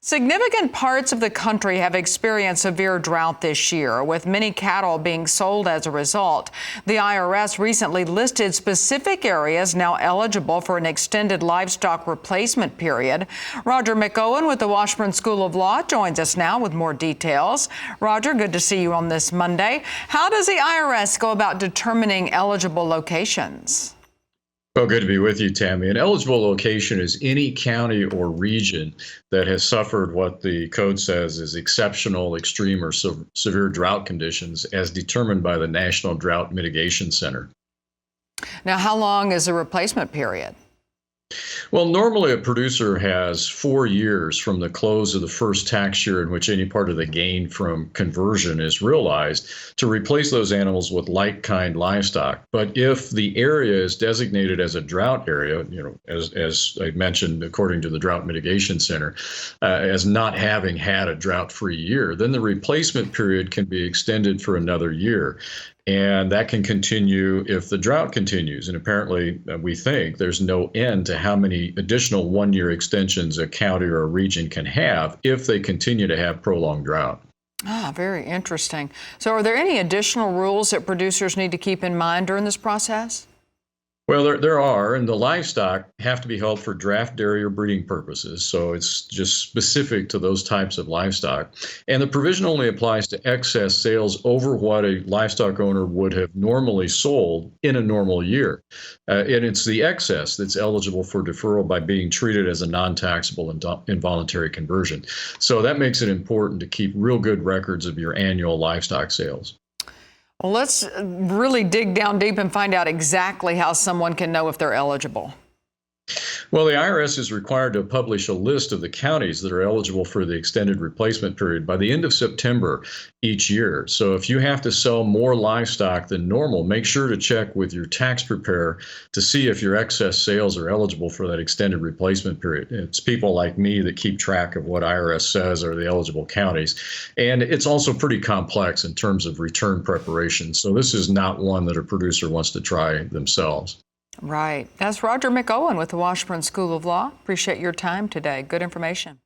Significant parts of the country have experienced severe drought this year, with many cattle being sold as a result. The IRS recently listed specific areas now eligible for an extended livestock replacement period. Roger McEowen with the Washburn School of Law joins us now with more details. Roger, good to see you on this Monday. How does the IRS go about determining eligible locations? Well, good to be with you, Tammi. An eligible location is any county or region that has suffered what the code says is exceptional, extreme, or severe drought conditions as determined by the National Drought Mitigation Center. Now, how long is the replacement period? Well, normally a producer has 4 years from the close of the first tax year in which any part of the gain from conversion is realized to replace those animals with like-kind livestock. But if the area is designated as a drought area, as I mentioned, according to the Drought Mitigation Center, as not having had a drought-free year, then the replacement period can be extended for another year. And that can continue if the drought continues. And apparently, we think there's no end to how many additional one-year extensions a county or a region can have if they continue to have prolonged drought. Very interesting. So are there any additional rules that producers need to keep in mind during this process? Well, there are, and the livestock have to be held for draft dairy or breeding purposes, so it's just specific to those types of livestock. And the provision only applies to excess sales over what a livestock owner would have normally sold in a normal year. And it's the excess that's eligible for deferral by being treated as a non-taxable involuntary conversion. So that makes it important to keep real good records of your annual livestock sales. Well, let's really dig down deep and find out exactly how someone can know if they're eligible. Well, the IRS is required to publish a list of the counties that are eligible for the extended replacement period by the end of September each year. So if you have to sell more livestock than normal, make sure to check with your tax preparer to see if your excess sales are eligible for that extended replacement period. It's people like me that keep track of what IRS says are the eligible counties. And it's also pretty complex in terms of return preparation. So this is not one that a producer wants to try themselves. Right. That's Roger McEowen with the Washburn School of Law. Appreciate your time today. Good information.